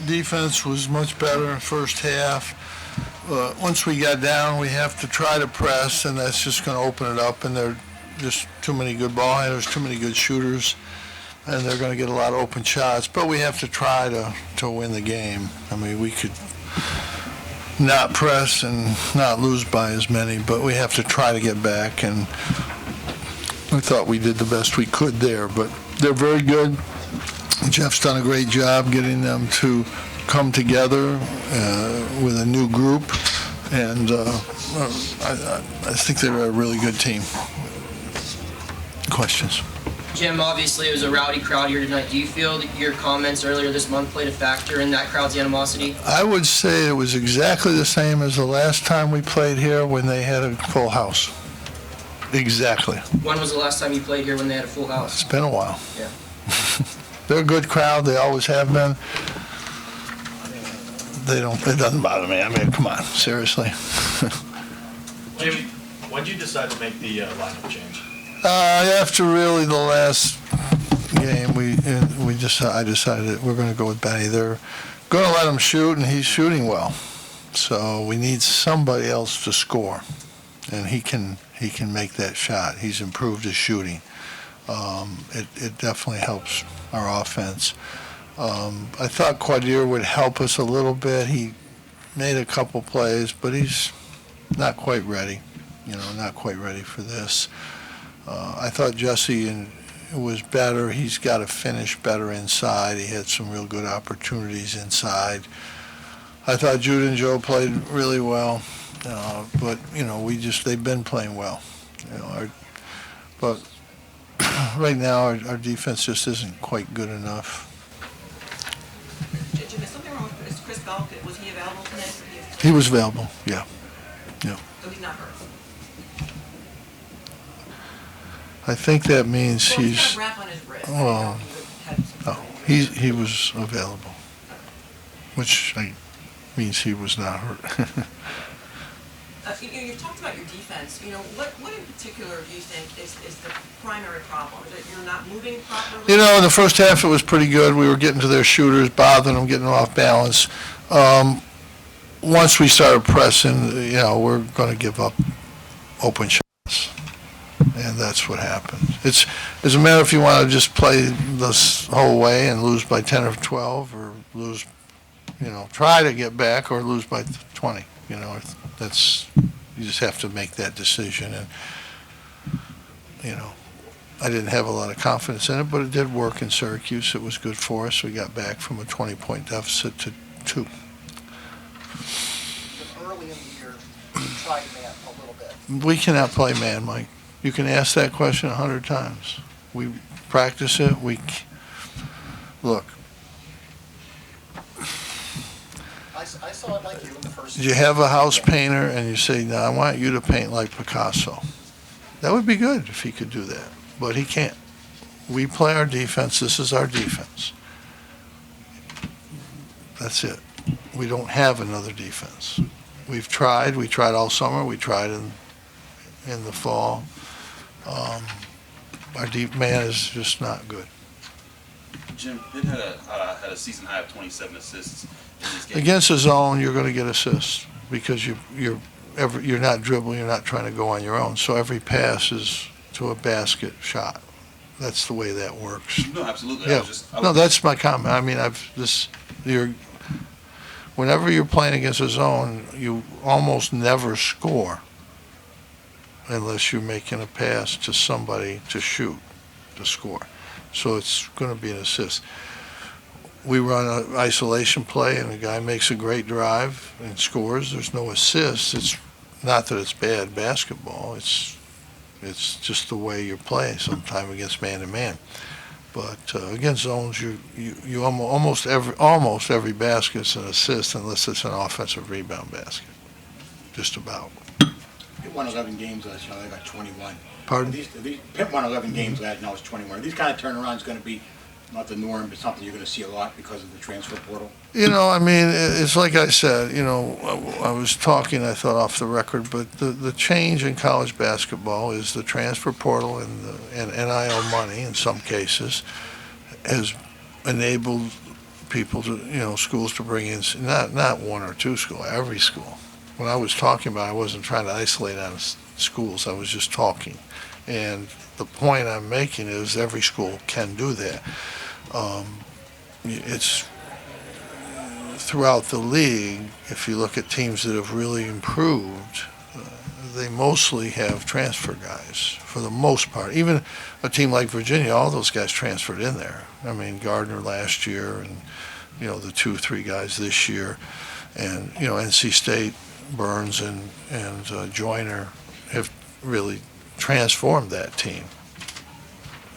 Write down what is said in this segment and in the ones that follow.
defense was much better in the first half. Once we got down, we have to try to press, and that's just going to open it up. And there are just too many good ball handlers, too many good shooters, and they're going to get a lot of open shots. But we have to try to win the game. I mean, we could not press and not lose by as many, but we have to try to get back. And I thought we did the best we could there. But they're very good. Jeff's done a great job getting them to come together with a new group, and I think they're a really good team. Questions? Jim, obviously it was a rowdy crowd here tonight. Do you feel that your comments earlier this month played a factor in that crowd's animosity? I would say it was exactly the same as the last time we played here when they had a full house. Exactly. When was the last time you played here when they had a full house? It's been a while. Yeah. They're a good crowd. They always have been. It doesn't bother me. I mean, come on, seriously. Jim, when did you decide to make the lineup change? After really the last game, I decided that we're going to go with Benny. They're going to let him shoot, and he's shooting well. So we need somebody else to score, and he can make that shot. He's improved his shooting. It definitely helps our offense. I thought Quadir would help us a little bit. He made a couple plays, but he's not quite ready. Not quite ready for this. I thought Jesse was better. He's got to finish better inside. He had some real good opportunities inside. I thought Jude and Joe played really well, but they've been playing well. But right now our defense just isn't quite good enough. Jim, is something wrong with Chris Belk? Was he available today? He was available, yeah. So he's not hurt? I think that means Well, he's. got a wrap on his wrist. Well, he was available, which means he was not hurt. You've talked about your defense. What in particular do you think is the primary problem? Is it you're not moving properly? In the first half it was pretty good. We were getting to their shooters, bothering them, getting them off balance. Once we started pressing, we're going to give up open shots, and that's what happened. It's a matter if you want to just play this whole way and lose by 10 or 12, or lose, try to get back, or lose by 20. You just have to make that decision, and I didn't have a lot of confidence in it, but it did work in Syracuse. It was good for us. We got back from a 20-point deficit to 2. Early in the year, you tried man a little bit. We cannot play man, Mike. You can ask that question 100 times. We practice it. Look. I saw it like you in the first. You have a house painter and you say, "No, I want you to paint like Picasso." That would be good if he could do that, but he can't. We play our defense. This is our defense. That's it. We don't have another defense. We've tried. We tried all summer. We tried in the fall. Our deep man is just not good. Jim, Pitt had a season high of 27 assists in this game. Against the zone, you're going to get assists because you're not dribbling. You're not trying to go on your own. So every pass is to a basket shot. That's the way that works. No, absolutely. Yeah. That's my comment. I mean, whenever you're playing against a zone, you almost never score unless you're making a pass to somebody to shoot, to score. So it's going to be an assist. We run an isolation play, and a guy makes a great drive and scores. There's no assist. It's not that it's bad basketball. It's just the way you're playing sometimes against man-to-man. But against zones, you almost every basket's an assist unless it's an offensive rebound basket. Just about. Pitt won 11 games last year. They got 21. Pardon? Pitt won 11 games last year. Now it's 21. Are these kind of turnarounds going to be not the norm, but something you're going to see a lot because of the transfer portal? I mean, it's like I said, I was talking, I thought, off the record, but the change in college basketball is the transfer portal and NIL money, in some cases, has enabled people to, schools to bring in, not one or two school, every school. When I was talking about, I wasn't trying to isolate on schools, I was just talking. And the point I'm making is every school can do that. It's throughout the league, if you look at teams that have really improved, they mostly have transfer guys for the most part. Even a team like Virginia, all those guys transferred in there. I mean, Gardner last year and, the 2-3 guys this year. And, NC State, Burns and Joyner have really transformed that team.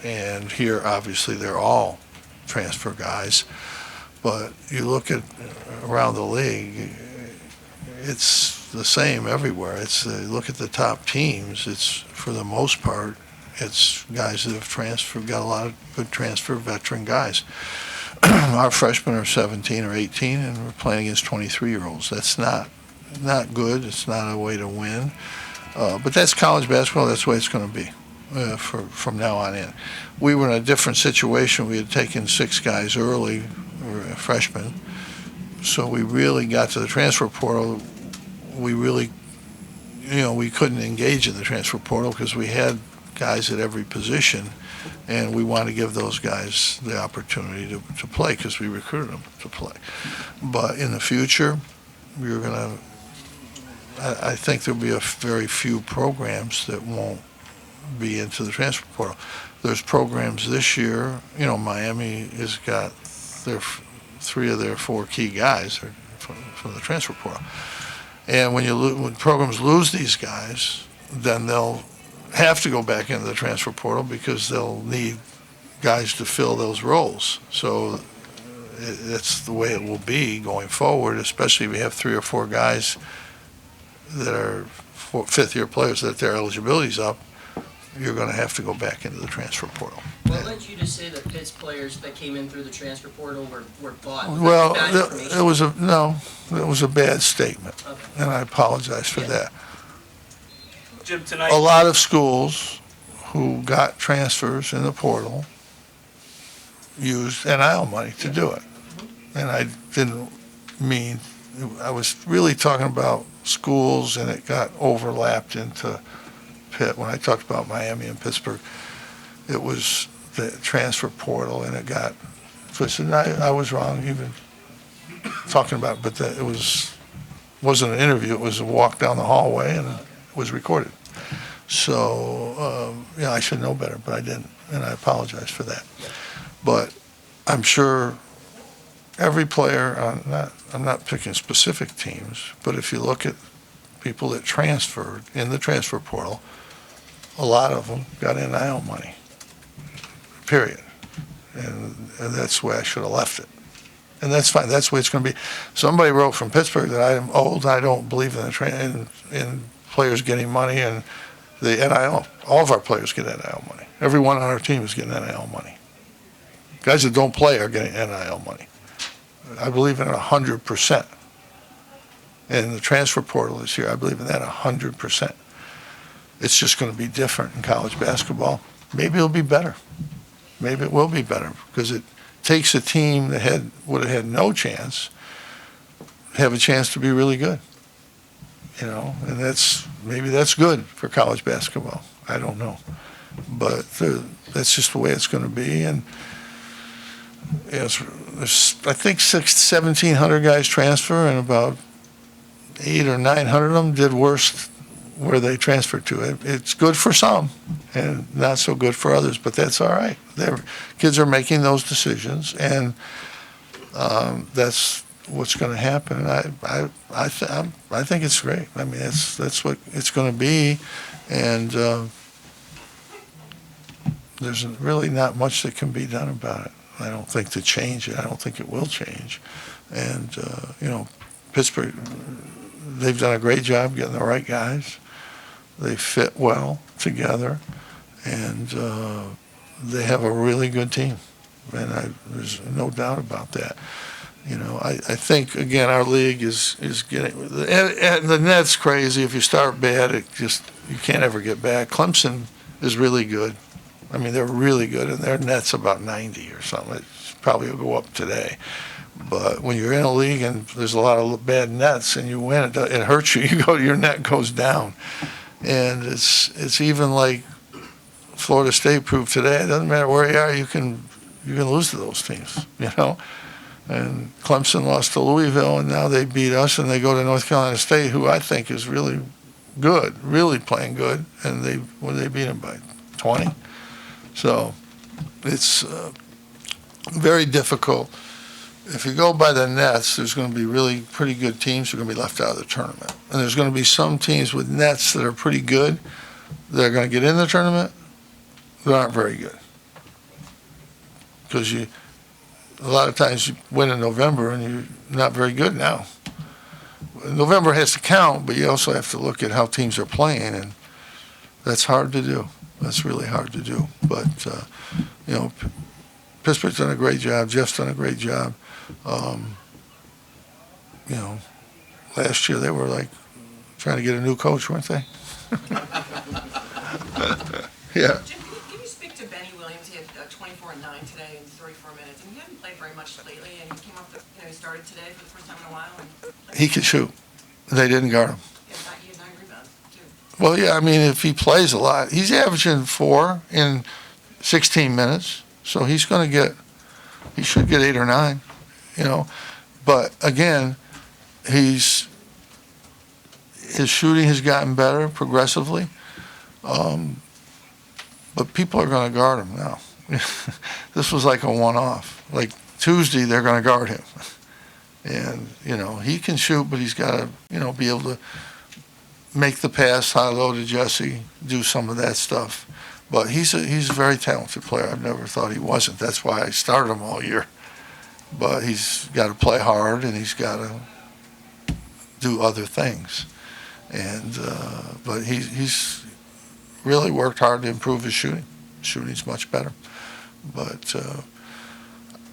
And here, obviously, they're all transfer guys. But you look at around the league, it's the same everywhere. Look at the top teams. It's, for the most part, it's guys that have transferred, got a lot of good transfer veteran guys. Our freshmen are 17 or 18, and we're playing against 23-year-olds. That's not good. It's not a way to win. But that's college basketball. That's the way it's going to be from now on in. We were in a different situation. We had taken 6 guys early, or freshmen, so we really got to the transfer portal. We really, we couldn't engage in the transfer portal because we had guys at every position, and we want to give those guys the opportunity to play because we recruited them to play. But in the future, we're going to, I think there'll be a very few programs that won't be into the transfer portal. There's programs this year, Miami has got 3 of their 4 key guys are from the transfer portal. And when programs lose these guys, then they'll have to go back into the transfer portal because they'll need guys to fill those roles. So it's the way it will be going forward, especially if we have 3 or 4 guys that are 5th-year players that their eligibility's up. You're going to have to go back into the transfer portal. What led you to say that Pitt's players that came in through the transfer portal were bought? Was Well, that bad information? it was a bad statement, Okay. and I apologize for Yeah. that. Jim, tonight. A lot of schools who got transfers in the portal used NIL money to do it. And I didn't mean, I was really talking about schools, and it got overlapped into Pitt. When I talked about Miami and Pittsburgh, it was the transfer portal, and it got twisted. And I was wrong even talking about it, but it wasn't an interview. It was a walk down the hallway, and it was recorded. So, I should know better, but I didn't, and I apologize for that. But I'm sure every player, I'm not picking specific teams, but if you look at people that transferred in the transfer portal, a lot of them got NIL money, period. And that's the way I should have left it. And that's fine. That's the way it's going to be. Somebody wrote from Pittsburgh that I'm old. I don't believe in players getting money, and the NIL. All of our players get NIL money. Everyone on our team is getting NIL money. Guys that don't play are getting NIL money. I believe in it 100%. And the transfer portal is here. I believe in that 100%. It's just going to be different in college basketball. Maybe it'll be better. Maybe it will be better because it takes a team that would have had no chance, have a chance to be really good. And maybe that's good for college basketball. I don't know. But that's just the way it's going to be. And there's I think 1,700 guys transfer, and about 800 or 900 of them did worse where they transferred to. It's good for some and not so good for others, but that's all right. Kids are making those decisions, and that's what's going to happen. I think it's great. I mean, that's what it's going to be, and there's really not much that can be done about it. I don't think to change it. I don't think it will change. And Pittsburgh, they've done a great job getting the right guys. They fit well together, and they have a really good team. And there's no doubt about that. I think, again, our league is getting, and the net's crazy. If you start bad, you can't ever get back. Clemson is really good. I mean, they're really good, and their net's about 90 or something. It probably will go up today. But when you're in a league and there's a lot of bad nets and you win, it hurts you. Your net goes down. And it's even like Florida State proved today. It doesn't matter where you are, you can lose to those teams, And Clemson lost to Louisville, and now they beat us, and they go to North Carolina State, who I think is really good, really playing good, and they beat them by 20. So it's very difficult. If you go by the nets, there's going to be really pretty good teams who are going to be left out of the tournament. And there's going to be some teams with nets that are pretty good that are going to get in the tournament that aren't very good. Because a lot of times you win in November and you're not very good now. November has to count, but you also have to look at how teams are playing, and that's hard to do. That's really hard to do. But, Pittsburgh's done a great job. Jeff's done a great job. Last year they were like trying to get a new coach, weren't they? Yeah. Jim, can you speak to Benny Williams? He had 24 and 9 today in 34 minutes, and he hadn't played very much lately, and he came off he started today for the first time in a while. And He can shoot. They didn't guard him. he had 9 rebounds, too. Well, yeah, I mean, if he plays a lot, he's averaging 4 in 16 minutes, so he should get 8 or 9, But again, his shooting has gotten better progressively, but people are going to guard him now. This was like a one-off. Like Tuesday, they're going to guard him, and he can shoot, but he's got to be able to make the pass high low to Jesse, do some of that stuff. But he's a very talented player. I've never thought he wasn't. That's why I started him all year. But he's got to play hard, and he's got to do other things. And but he's really worked hard to improve his shooting. Shooting's much better. But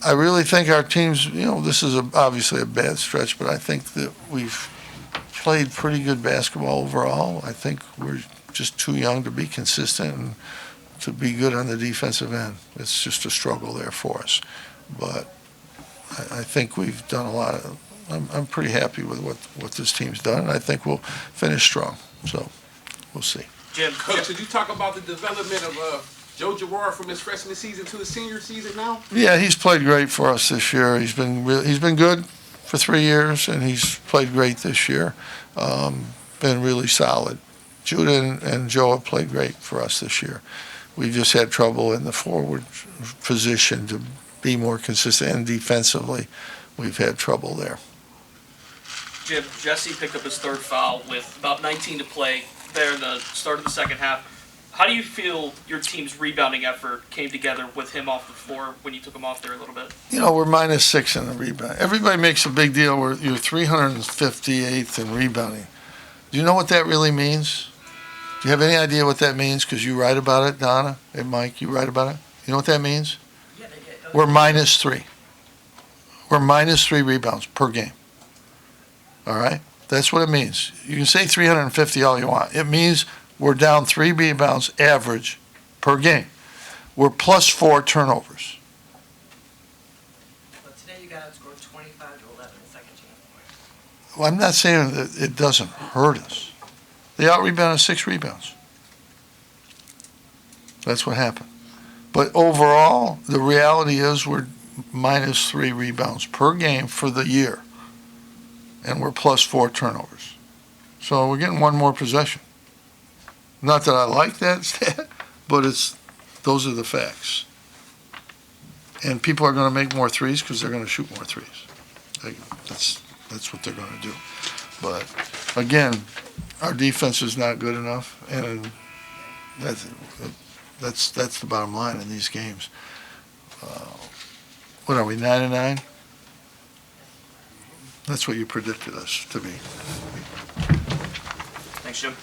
I really think our teams, this is obviously a bad stretch, but I think that we've played pretty good basketball overall. I think we're just too young to be consistent and to be good on the defensive end. It's just a struggle there for us. But I think we've done a lot of. I'm pretty happy with what this team's done, and I think we'll finish strong. So we'll see. Jim, Coach, could you talk about the development of Joe Girard from his freshman season to his senior season now? Yeah, he's played great for us this year. He's been good for 3 years, and he's played great this year. Been really solid. Judah and Joe have played great for us this year. We've just had trouble in the forward position to be more consistent, and defensively, we've had trouble there. Jim, Jesse picked up his 3rd foul with about 19 to play there in the start of the second half. How do you feel your team's rebounding effort came together with him off the floor when you took him off there a little bit? We're -6 in the rebound. Everybody makes a big deal. You're 358th in rebounding. Do you know what that really means? Do you have any idea what that means? Because you write about it, Donna and Mike, you write about it. You know what that means? Yeah, they did. We're -3. We're -3 rebounds per game. All right? That's what it means. You can say 350 all you want. It means we're down 3 rebounds average per game. We're +4 turnovers. But today you got outscored 25-11 in second chance points. Well, I'm not saying that it doesn't hurt us. They out-rebounded 6 rebounds. That's what happened. But overall, the reality is we're -3 rebounds per game for the year. And we're +4 turnovers. So we're getting one more possession. Not that I like that stat, but those are the facts. And people are going to make more threes because they're going to shoot more threes. That's what they're going to do. But again, our defense is not good enough, and that's the bottom line in these games. What are we, 9-9? That's what you predicted us to be. Thanks, Jim.